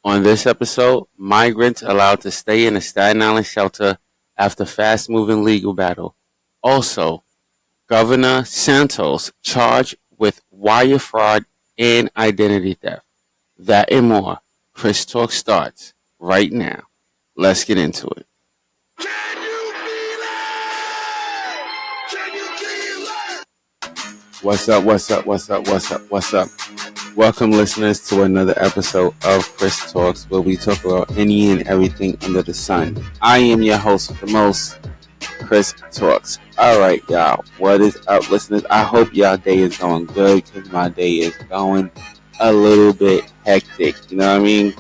On this episode, migrants allowed to stay in a Staten Island shelter after fast-moving legal battle. Also, Governor Santos charged with wire fraud and identity theft. That and more. Chris Talk starts right now. Let's get into it. What's up? Welcome, listeners, to another episode of Chris Talks, where we talk about any and everything under the sun. I am your host with the most, Chris Talks. Alright, y'all. What is up, listeners? I hope y'all day is going good, because my day is going a little bit hectic. You know what I mean?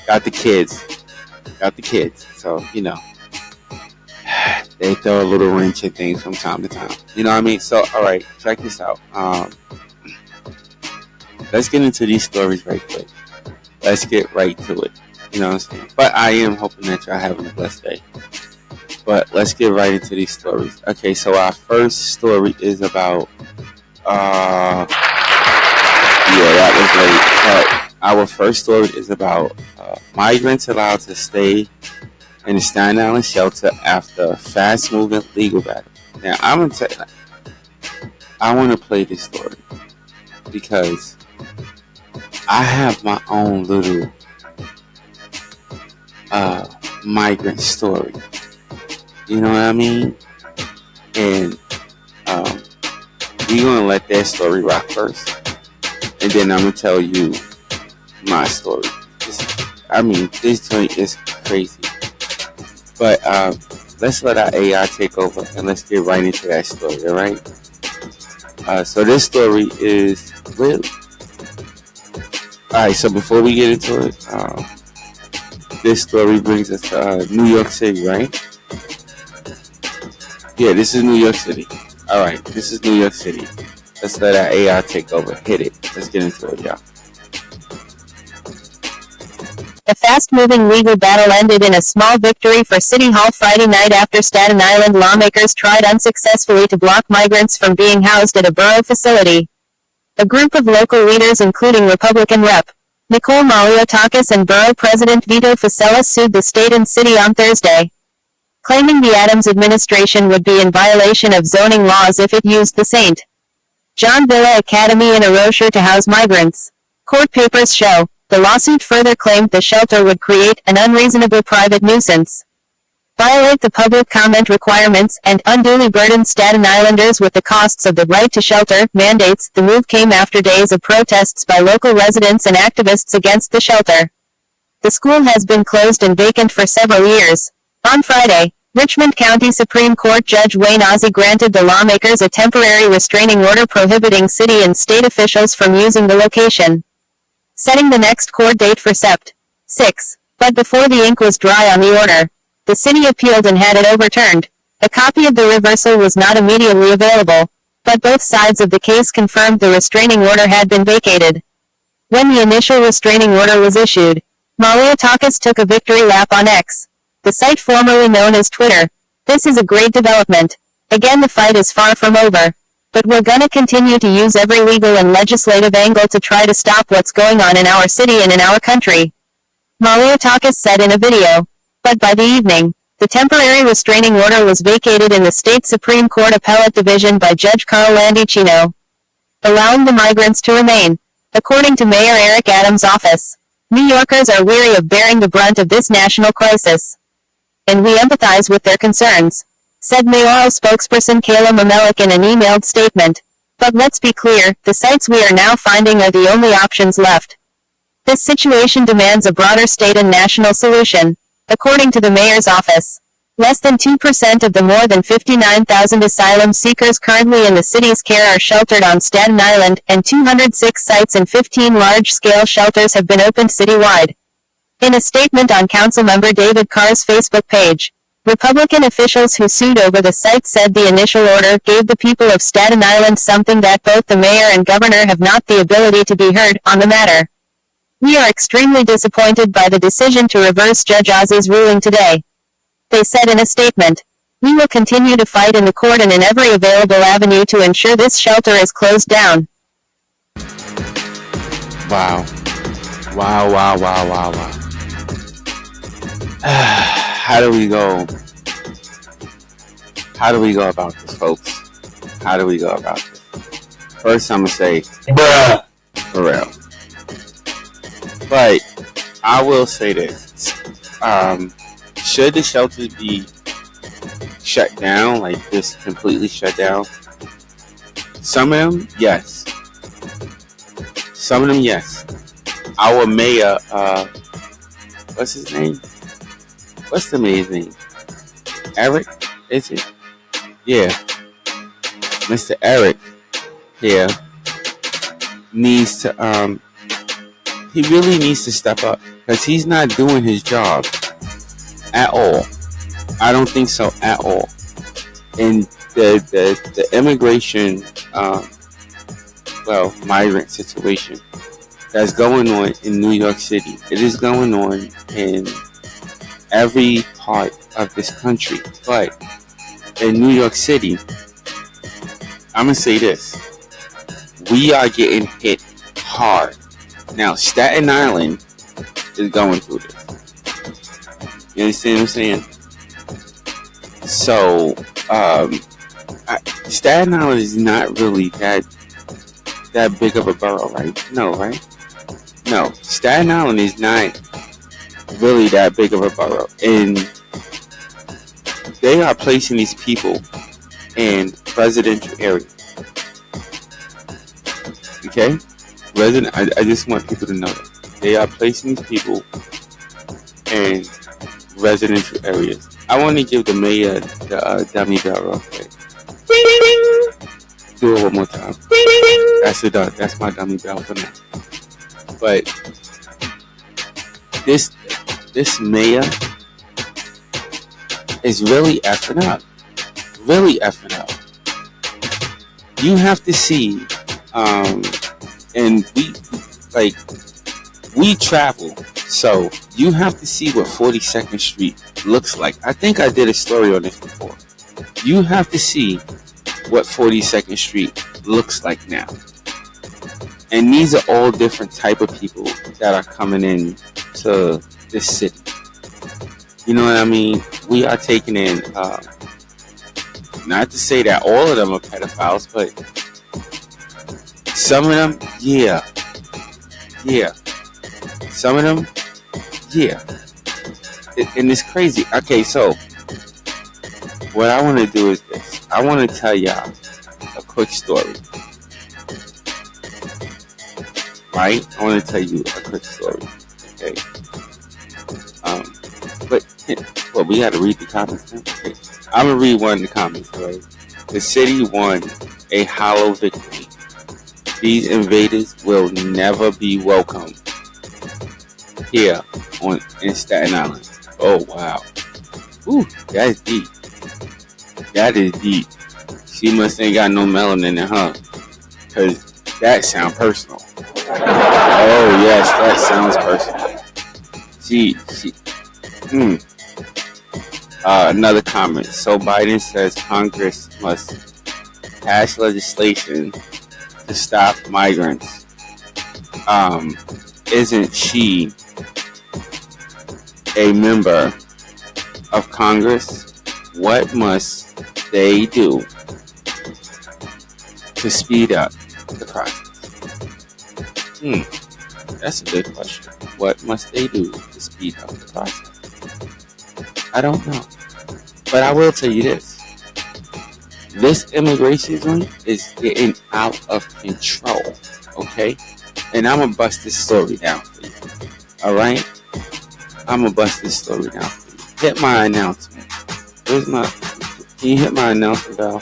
Got the kids. So, they throw a little wrench at things from time to time. You know what I mean? So, alright, check this out. Let's get into these stories right quick. Let's get right to it. You know what I'm saying? But I am hoping that y'all having a blessed day. But let's get right into these stories. Okay, so our first story is about that was late. But our first story is about migrants allowed to stay in the Staten Island shelter after fast-moving legal battle. Now, I'm gonna tell you, I want to play this story because I have my own little migrant story. You know what I mean? And we're gonna let that story rock first, and then I'm gonna tell you my story. This joint is crazy. But let's let our AI take over and let's get right into that story, alright? So this story is real. Alright, so before we get into it, this story brings us to New York City, right? Yeah, this is New York City. Alright, this is New York City. Let's let our AI take over. Hit it. Let's get into it, y'all. A fast-moving legal battle ended in a small victory for City Hall Friday night after Staten Island lawmakers tried unsuccessfully to block migrants from being housed at a borough facility. A group of local leaders, including Republican Rep. Nicole Maliotakis and Borough President Vito Fossella, sued the state and city on Thursday, claiming the Adams administration would be in violation of zoning laws if it used the St. John Villa Academy in Rocher to house migrants. Court papers show the lawsuit further claimed the shelter would create an unreasonable private nuisance, violate the public comment requirements, and unduly burden Staten Islanders with the costs of the right to shelter mandates. The move came after days of protests by local residents and activists against the shelter. The school has been closed and vacant for several years. On Friday, Richmond County Supreme Court Judge Wayne Ozzie granted the lawmakers a temporary restraining order prohibiting city and state officials from using the location, setting the next court date for Sept. 6. But before the ink was dry on the order, the city appealed and had it overturned. A copy of the reversal was not immediately available, but both sides of the case confirmed the restraining order had been vacated. When the initial restraining order was issued, Maliotakis took a victory lap on X, the site formerly known as Twitter. This is a great development. Again, the fight is far from over. But we're gonna continue to use every legal and legislative angle to try to stop what's going on in our city and in our country, Maliotakis said in a video. But by the evening, the temporary restraining order was vacated in the state Supreme Court Appellate Division by Judge Carl Landicino, allowing the migrants to remain. According to Mayor Eric Adams' office, New Yorkers are weary of bearing the brunt of this national crisis, and we empathize with their concerns, said mayoral spokesperson Kayla Mamelik in an emailed statement. But let's be clear, the sites we are now finding are the only options left. This situation demands a broader state and national solution. According to the mayor's office, less than 2% of the more than 59,000 asylum seekers currently in the city's care are sheltered on Staten Island, and 206 sites and 15 large-scale shelters have been opened citywide. In a statement on Councilmember David Carr's Facebook page, Republican officials who sued over the site said the initial order gave the people of Staten Island something that both the mayor and governor have not: the ability to be heard on the matter. We are extremely disappointed by the decision to reverse Judge Ozzie's ruling today, they said in a statement. We will continue to fight in the court and in every available avenue to ensure this shelter is closed down. Wow. Wow, wow, wow, wow, wow. How do we go? How do we go about this, folks? How do we go about this? First, I'm gonna say, bruh, for real. But I will say this: should the shelters be shut down, like this, completely shut down? Some of them, yes. Some of them, yes. Our mayor, what's his name? What's the mayor's name? Eric, is it? Yeah, Mr. Eric here needs to he really needs to step up because he's not doing his job at all. I don't think so at all. And the immigration migrant situation that's going on in New York City, it is going on in every part of this country, but in New York City, I'm gonna say this: we are getting hit hard. Now, Staten Island is going through this. You understand what I'm saying? So, Staten Island is not really that big of a borough, right? No, right? No, Staten Island is not really that big of a borough, and they are placing these people in residential areas. Okay? I just want people to know that. They are placing these people in residential areas. I want to give the mayor the dummy bell real quick. Do it one more time. That's my dummy bell for now. But this mayor is really effing up. Really effing up. You have to see, and we travel, so you have to see what 42nd Street looks like. I think I did a story on this before. You have to see what 42nd Street looks like now. And these are all different type of people that are coming in to this city. You know what I mean? We are taking in, not to say that all of them are pedophiles, but some of them, yeah. Some of them, yeah. And it's crazy. Okay, so what I want to do is this. I want to tell y'all a quick story. Right? I want to tell you a quick story. Okay. But we got to read the comments now. Okay. I'm gonna read one of the comments. Right? The city won a hollow victory. These invaders will never be welcome here in Staten Island. Oh wow. Ooh, that's deep. That is deep. She must ain't got no melanin in her, cause that sounds personal. Oh yes, that sounds personal. Another comment. So Biden says Congress must pass legislation to stop migrants. Isn't she a member of Congress? What must they do to speed up the process? That's a good question. What must they do to speed up the process? I don't know. But I will tell you this. This immigration zone is getting out of control. Okay? And I'm going to bust this story down for you. Alright? I'm going to bust this story down for you. Hit my announcement. Can you hit my announcement bell?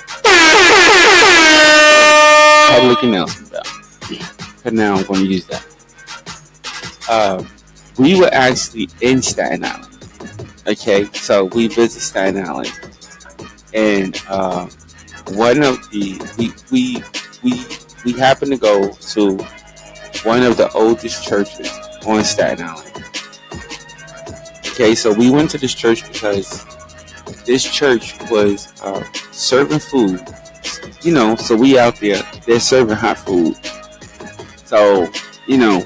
Public announcement bell. But now I'm going to use that. We were actually in Staten Island. Okay, so we visit Staten Island, and one of the we happened to go to one of the oldest churches on Staten Island. Okay, so we went to this church because this church was serving food. You know, so we out there, they're serving hot food. So, you know,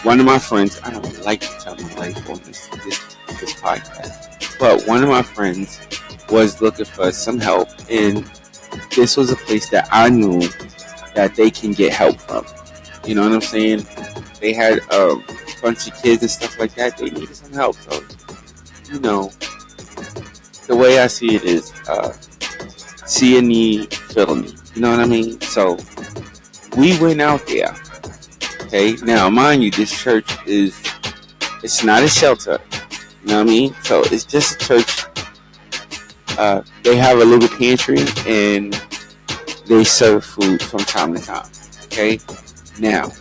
one of my friends, I don't like to tell my life on this podcast, but one of my friends was looking for some help, and this was a place that I knew that they can get help from. You know what I'm saying? They had a bunch of kids and stuff like that. They needed some help. So, you know, the way I see it is, see a need, fill a need. You know what I mean? So we went out there. Okay, now mind you, this church it's not a shelter. You know what I mean? So it's just a church. They have a little pantry and they serve food from time to time. Okay, now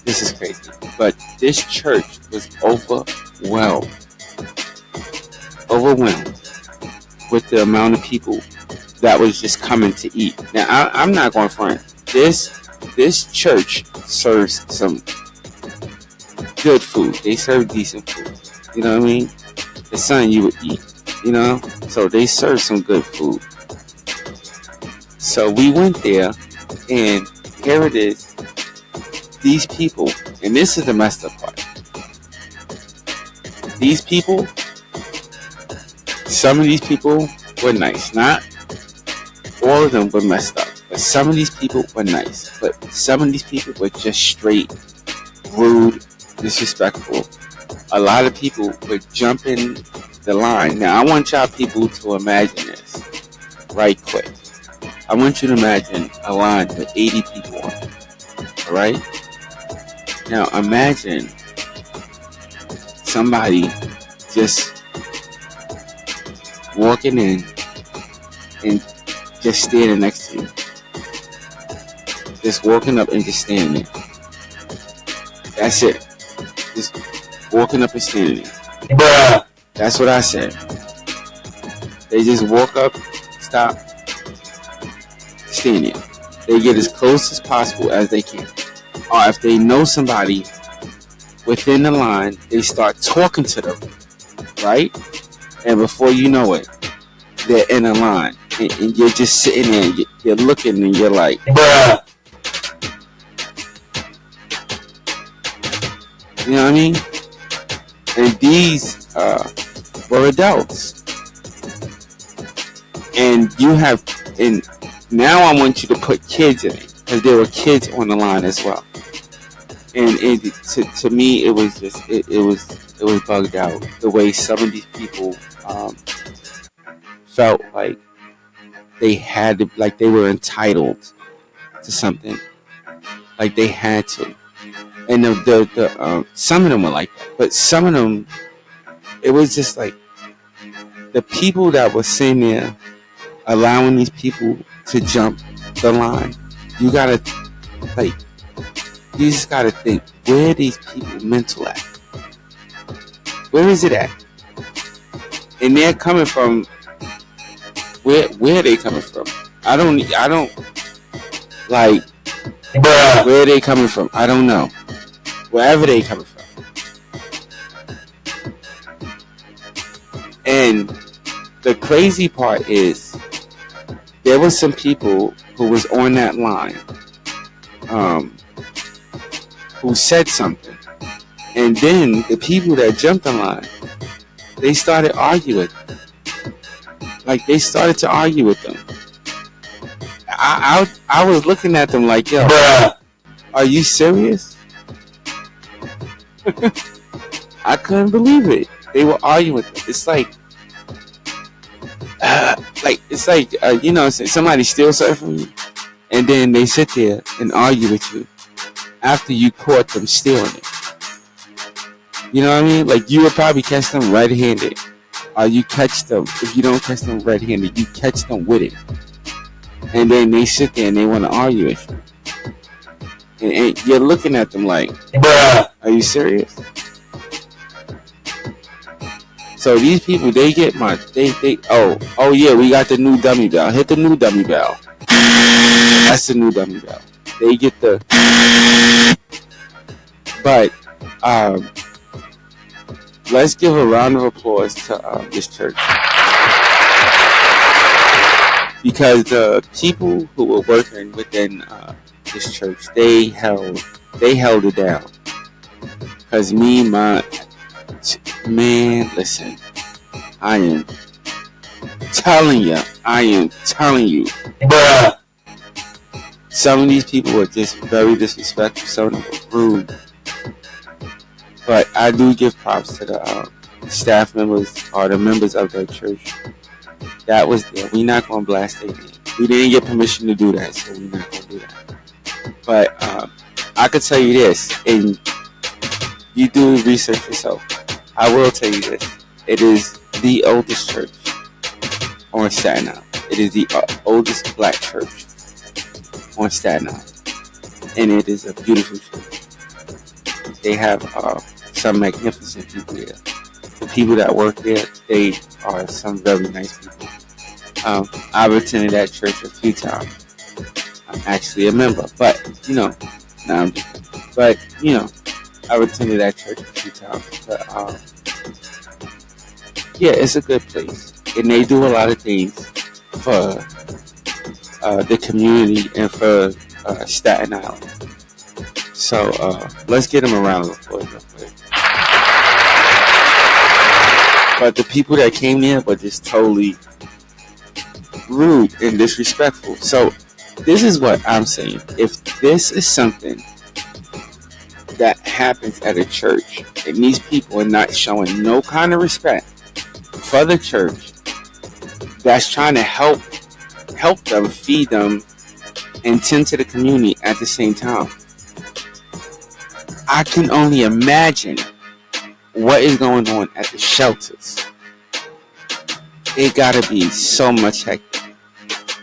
this is crazy, but this church was overwhelmed with the amount of people that was just coming to eat. Now I'm not going front. This church serves some good food. They serve decent food. You know what I mean? It's something you would eat. You know? So they serve some good food. So we went there, and here it is. These people, and this is the messed up part. These people, some of these people were nice. Not all of them were messed up. But some of these people were nice. But some of these people were just straight rude, disrespectful. A lot of people were jumping the line. Now, I want y'all people to imagine this right quick. I want you to imagine a line with 80 people on it. Alright? Now, imagine somebody just walking in and just standing next to you. Just walking up and just standing there. That's it. Just walking up and standing there. Bruh. That's what I said. They just walk up, stop, stand there. They get as close as possible as they can. Or if they know somebody within the line, they start talking to them. Right? And before you know it, they're in a line. And you're just sitting there and you're looking and you're like, bruh. You know what I mean? And these were adults. And now I want you to put kids in it, because there were kids on the line as well. And to me, it was just it was bugged out the way some of these people felt like they had to, like they were entitled to something, like they had to. And the some of them were like that, but some of them, it was just like the people that were sitting there allowing these people to jump the line. You just gotta think, where are these people mental at? Where is it at? And they're coming from where are they coming from? I don't like, bruh. Where are they coming from? I don't know. Wherever they coming from. And the crazy part is, there was some people who was on that line, who said something, and then the people that jumped the line, they started arguing. Like, they started to argue with them. I was looking at them like, yo, bruh, are you serious? I couldn't believe it. They were arguing with them. It's like, you know, somebody steals something from you, and then they sit there and argue with you after you caught them stealing it. You know what I mean? Like, you would probably catch them red-handed, or you catch them, if you don't catch them red-handed, you catch them with it, and then they sit there and they want to argue with you. And you're looking at them like, bruh, are you serious? So these people, they get oh yeah, we got the new dummy bell. Hit the new dummy bell. That's the new dummy bell. They get the, but let's give a round of applause to this church, because the people who were working within this church, they held it down. Cause man, listen, I am telling you, bruh. Some of these people were just very disrespectful. Some of them were rude. But I do give props to the staff members or the members of the church that was there. We're not going to blast their name. We didn't get permission to do that, so we're not going to do that. But I could tell you this, and you do research yourself. I will tell you this. It is the oldest church on Staten Island. It is the oldest black church on Staten Island. And it is a beautiful church. They have some magnificent people there. The people that work there, they are some very nice people. I've attended that church a few times. I'm actually a member, but I've attended that church a few times. But yeah, it's a good place, and they do a lot of things for the community and for Staten Island. So let's get them around real quick. But the people that came there were just totally rude and disrespectful. So this is what I'm saying. If this is something that happens at a church and these people are not showing no kind of respect for the church that's trying to help them, feed them, and tend to the community at the same time, I can only imagine what is going on at the shelters. It gotta be so much hectic,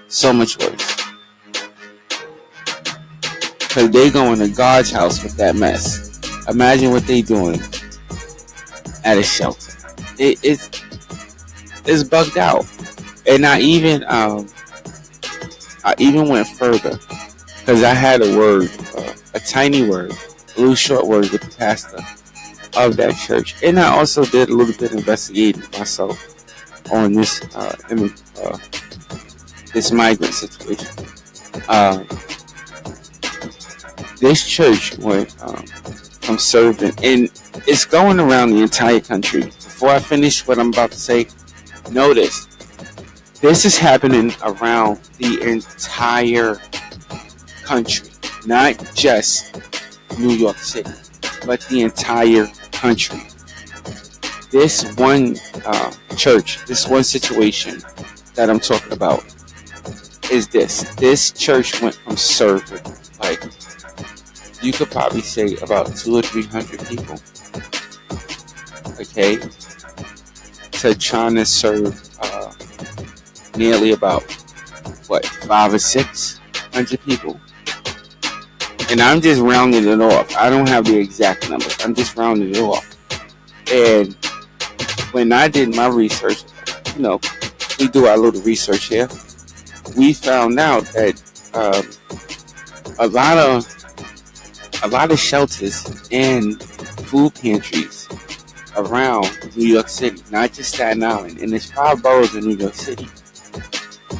so much worse. Because they going to God's house with that mess. Imagine what they doing at a shelter. It's bugged out. And I even went further. Because I had a word, a tiny word, a little short word with the pastor of that church. And I also did a little bit of investigating myself on this this migrant situation. This church went from serving, and it's going around the entire country. Before I finish what I'm about to say, notice this is happening around the entire country, not just New York City, but the entire country. This one church, this one situation that I'm talking about is this. This church went from serving, like, you could probably say about 200 or 300 people, okay, to trying to serve nearly about 500 or 600 people. And I'm just rounding it off. I don't have the exact numbers. I'm just rounding it off. And when I did my research, we do our little research here. We found out that a lot of shelters and food pantries around New York City, not just Staten Island, and there's 5 boroughs in New York City.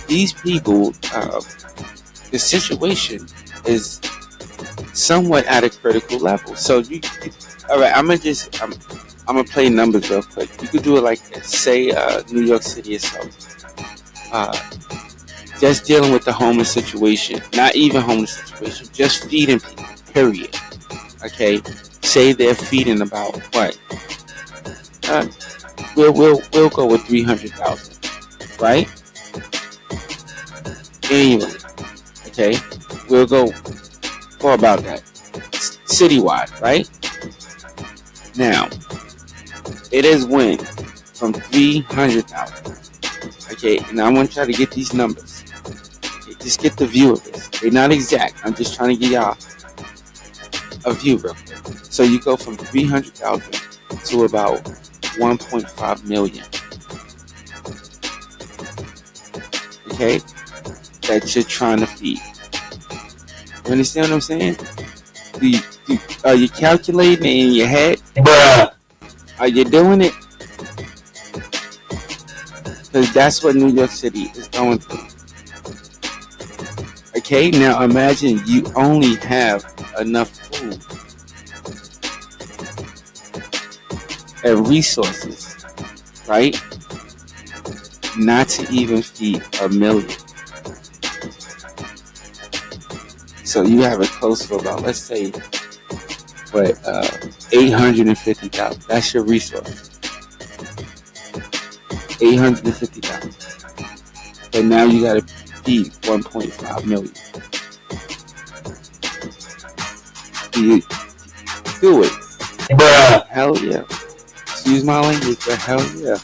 These people, the situation is somewhat at a critical level. So all right, I'm gonna play numbers real quick. You could do it like this. Say New York City itself. Just dealing with the homeless situation, not even homeless situation, just feeding people, period. Okay, say they're feeding about what? We'll go with 300,000, right? Anyway, okay, we'll go for about that, citywide, right? Now, it has went from 300,000. Okay, and I want y'all to get these numbers. Okay, just get the view of this. They're not exact. I'm just trying to give y'all a view real quick. So you go from 300,000 to about 1.5 million. Okay, that you're trying to feed. You understand what I'm saying? Are you calculating it in your head? Bruh. Are you doing it? Because that's what New York City is going through. Okay, now imagine you only have enough food and resources, right? Not to even feed 1,000,000. So you have it close to about, let's say, what, 850,000. That's your resource. 850,000. But now you got to feed 1.5 million. You do it. Bruh. Hell yeah. Excuse my language, but hell yeah.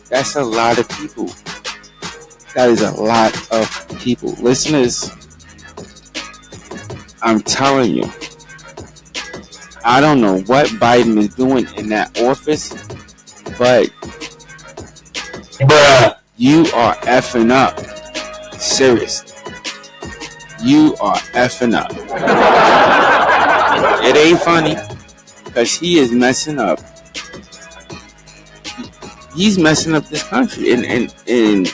That's a lot of people. That is a lot of people. Listeners, I'm telling you, I don't know what Biden is doing in that office, but bruh, you are effing up. Seriously. You are effing up. It ain't funny, because he is messing up. He's messing up this country. And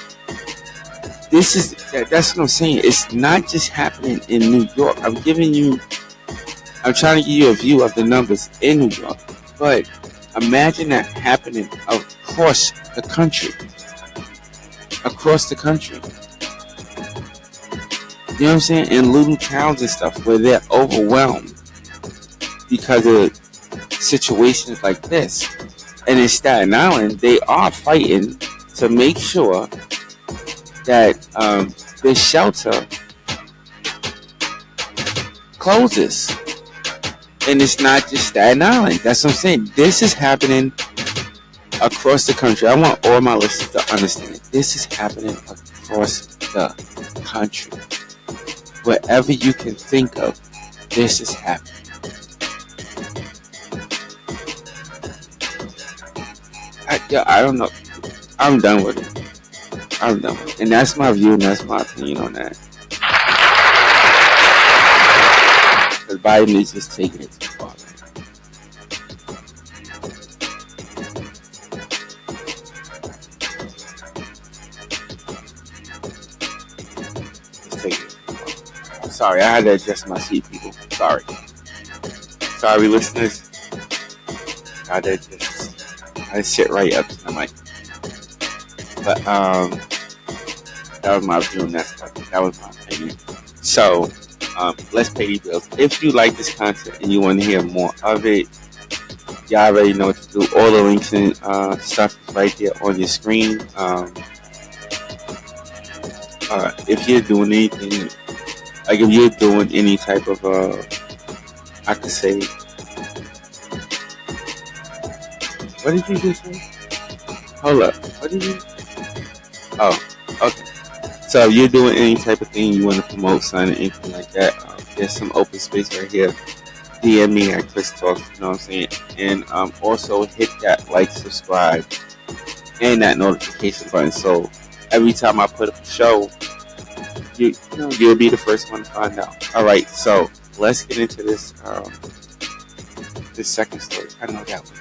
this is, that's what I'm saying. It's not just happening in New York. I'm trying to give you a view of the numbers in New York. But imagine that happening across the country. Across the country. You know what I'm saying? In little towns and stuff where they're overwhelmed because of situations like this. And in Staten Island, they are fighting to make sure that this shelter closes. And it's not just Staten Island. That's what I'm saying. This is happening across the country. I want all my listeners to understand it. This is happening across the country. Wherever you can think of, this is happening. I don't know. I'm done with it. And that's my view and that's my opinion on that. Because Biden is just taking it too far, man. Just taking it too far. I'm sorry, I had to adjust my seat, people. Sorry, listeners. I had to adjust. I sit right up to the mic. But that was my view on that stuff. That was my opinion. So let's pay these bills. If you like this content and you want to hear more of it, y'all already know what to do. All the links and stuff is right there on your screen. If you're doing anything, like if you're doing any type of I could say, what did you just say? Hold up. What did you? Oh, okay. So if you're doing any type of thing you want to promote, sign, or anything like that, there's some open space right here. DM me at Chris Talks, you know what I'm saying? And also hit that like, subscribe, and that notification button. So every time I put up a show, you'll be the first one to find out. All right, so let's get into this second story. I know that one.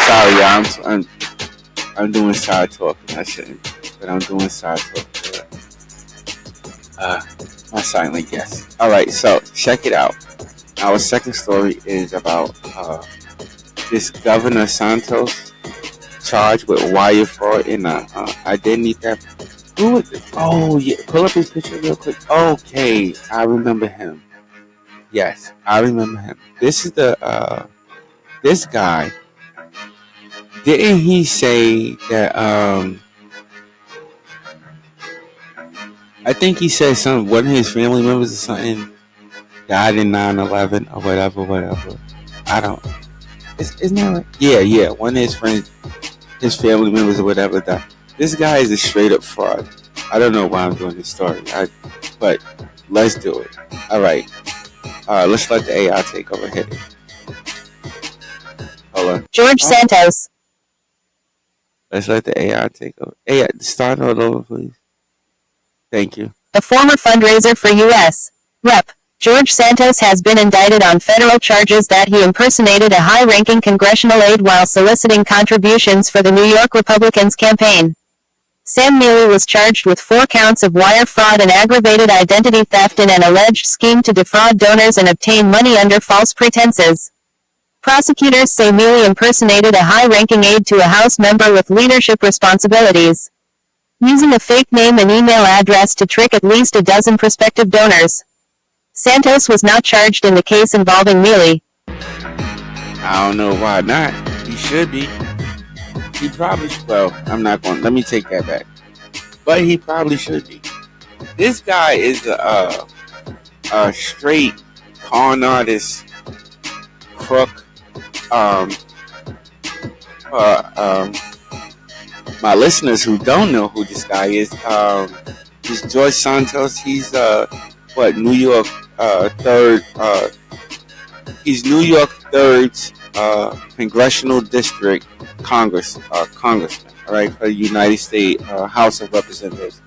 Sorry, y'all. I'm doing side talk. I shouldn't, but I'm doing side talk. My silent guest. All right, so check it out. Our second story is about this Governor Santos charged with wire fraud in identity theft. Who is it? Oh yeah, pull up his picture real quick. Okay, I remember him. Yes, I remember him. This is this guy. Didn't he say that I think he said something, one of his family members or something died in 9/11 or whatever. I don't, isn't that right? Yeah, one of his friends, his family members or whatever died. This guy is a straight up fraud. I don't know why I'm doing this story, but let's do it. Alright, let's let the AI take over. Hit it. Hold on. George Santos. Let's let the AI take over. AI, start all over, please. Thank you. The former fundraiser for U.S. Rep. George Santos has been indicted on federal charges that he impersonated a high-ranking congressional aide while soliciting contributions for the New York Republicans' campaign. Sam Neely was charged with 4 counts of wire fraud and aggravated identity theft in an alleged scheme to defraud donors and obtain money under false pretenses. Prosecutors say Neely impersonated a high-ranking aide to a House member with leadership responsibilities, using a fake name and email address to trick at least a dozen prospective donors. Santos was not charged in the case involving Neely. I don't know why not. He should be. He probably should. Well, let me take that back. But he probably should be. This guy is a straight con artist, crook. My listeners who don't know who this guy is George Santos. He's New York third. He's New York 3rd congressional district congressman. All right, for the United States House of Representatives.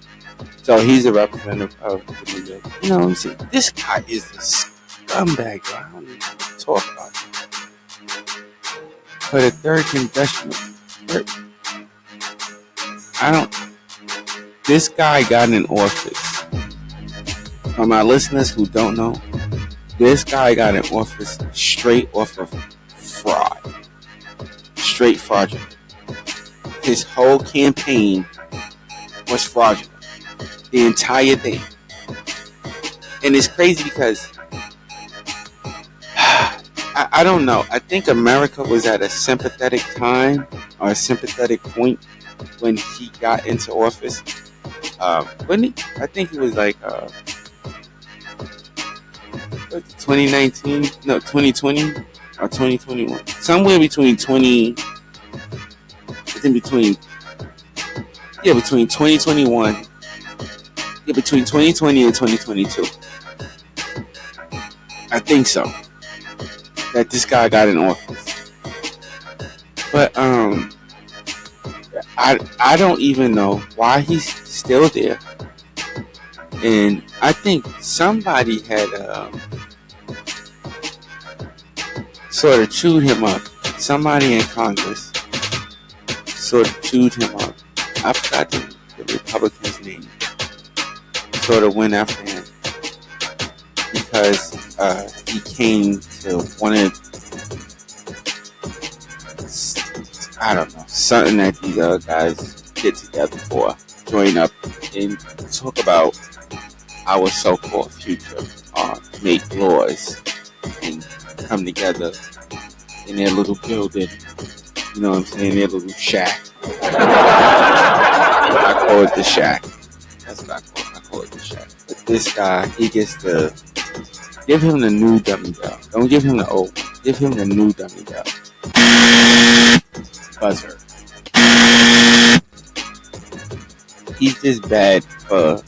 So he's a representative of the New York. You know what I'm saying? This guy is a scumbag. I don't even talk about him. For the 3rd congressional. This guy got in office. For my listeners who don't know, this guy got in office straight off of fraud. Straight fraudulent. His whole campaign was fraudulent. The entire thing. And it's crazy because I don't know. I think America was at a sympathetic time or a sympathetic point when he got into office. I think it was like 2019, no, 2020 or 2021, somewhere between 20. I think between 2021, between 2020 and 2022. I think so. That this guy got in office, but I don't even know why he's still there. And I think somebody had sort of chewed him up. Somebody in Congress sort of chewed him up. I forgot the Republican's name. Sort of went after him because he came to one of, I don't know, something that these other guys get together for, join up and talk about our so-called future, make laws and come together in their little building, you know what I'm saying, their little shack. I call it the shack. That's what I call it the shack. But this guy, he gets to give him the new dummy belt. Don't give him the old one. Give him the new dummy belt. Buzzer. He's just bad for.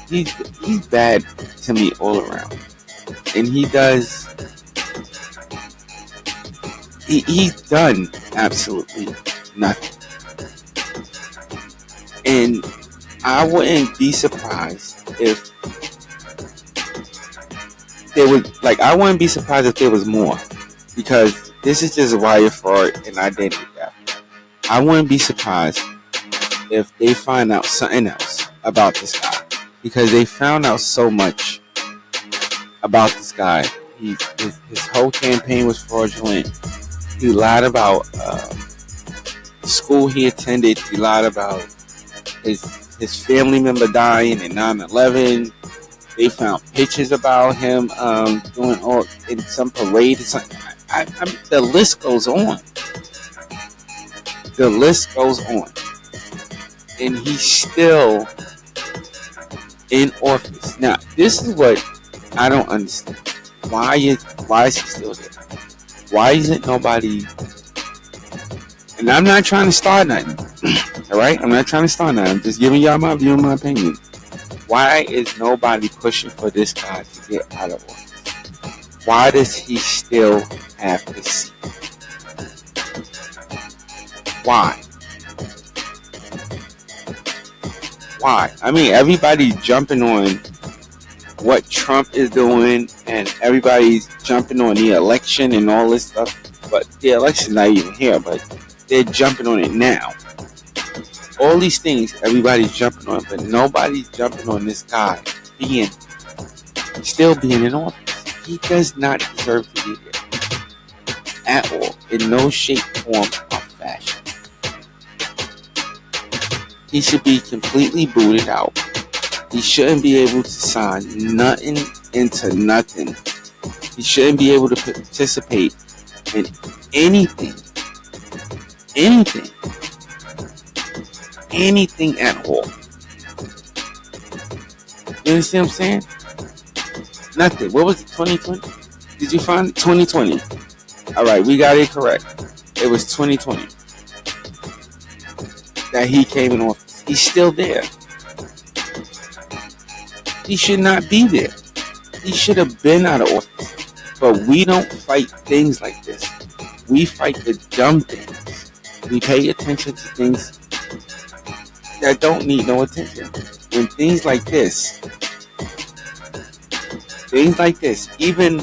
He's bad to me all around, and he does. He's done absolutely nothing, and I wouldn't be surprised if there was I wouldn't be surprised if there was more, because this is just wire fraud and identity theft. I wouldn't be surprised if they find out something else about this guy, because they found out so much about this guy. His whole campaign was fraudulent. He lied about the school he attended. He lied about his family member dying in 9/11. They found pictures about him doing all in some parade or something. I mean, the list goes on. The list goes on. And he's still in office. Now, this is what I don't understand. Why is he still there? Why isn't nobody? And I'm not trying to start nothing. All right, I'm not trying to start nothing. I'm just giving y'all my view and my opinion. Why is nobody pushing for this guy to get out of office? Why does he still have his seat? Why? Why? I mean, everybody's jumping on what Trump is doing, and everybody's jumping on the election and all this stuff. But the election's not even here, but they're jumping on it now. All these things everybody's jumping on, but nobody's jumping on this guy still being in office. He does not deserve to be there at all, in no shape, form, or fashion. He should be completely booted out. He shouldn't be able to sign nothing into nothing. He shouldn't be able to participate in anything at all. You understand what I'm saying? Nothing. What was it, 2020? Did you find it? 2020. Alright, we got it correct. It was 2020 that he came in office. He's still there. He should not be there. He should have been out of office. But we don't fight things like this. We fight the dumb things. We pay attention to things that don't need no attention. When things like this, even,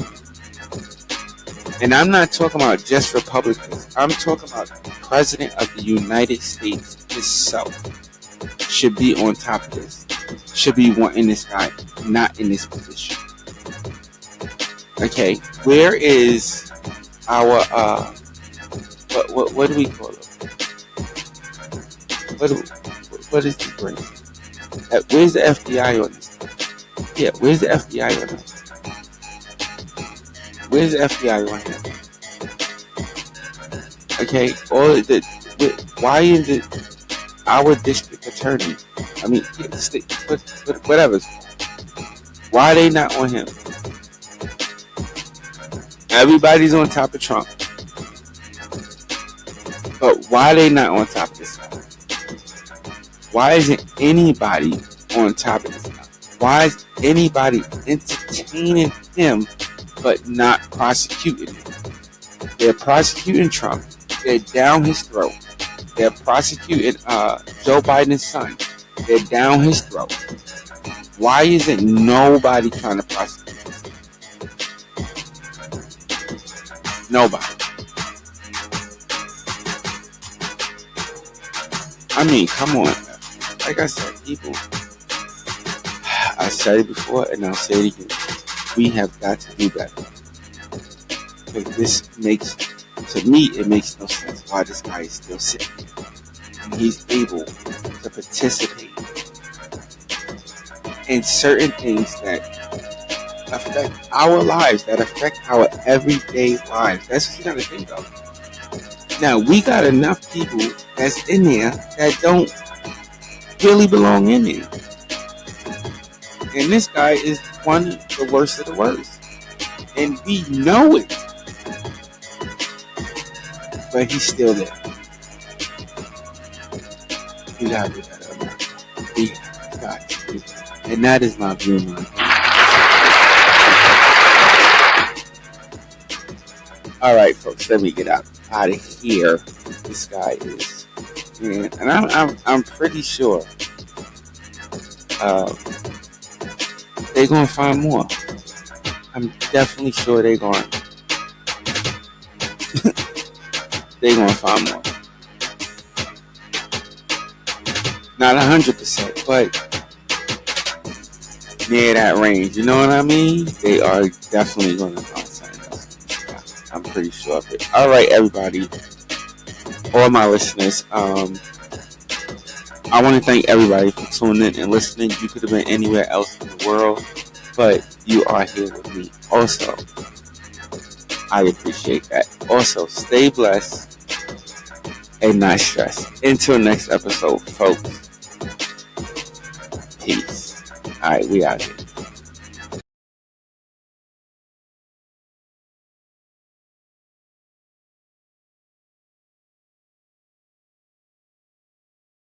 and I'm not talking about just Republicans, I'm talking about the President of the United States himself should be on top of this, should be wanting this guy not in this position. Okay, where is our, what do we call it? What is the brain? Where's the FBI on this? Yeah, where's the FBI on this? Where's the FBI on him? Okay, why is it our district attorney? I mean, whatever. Why are they not on him? Everybody's on top of Trump. But why are they not on top of this guy? Why isn't anybody on top of this guy? Why is anybody entertaining him but not prosecuting him? They're prosecuting Trump. They're down his throat. They're prosecuting Joe Biden's son. They're down his throat. Why isn't nobody trying to prosecute him? Nobody. I mean, come on. Like I said, people, I said it before and I'll say it again. We have got to do better. Because this makes, to me, it makes no sense why this guy is still sitting here. And he's able to participate in certain things that affect our lives, that affect our everyday lives. That's what you gotta think of. Now, we got enough people that's in there that don't really belong in there. And this guy is one of the worst of the worst. And we know it. But he's still there. We gotta do better. We got to do better. And that is my view, man. Alright, folks, let me get out of here. This guy is, man, and I'm pretty sure they're gonna find more. I'm definitely sure they're gonna find more. Not 100%, but near that range. You know what I mean? They are definitely gonna find something else. I'm pretty sure of it. All right, everybody, all my listeners. I want to thank everybody for tuning in and listening. You could have been anywhere else in the world, but you are here with me. Also, I appreciate that. Also, stay blessed and not stressed. Until next episode, folks. Peace. All right, we out here.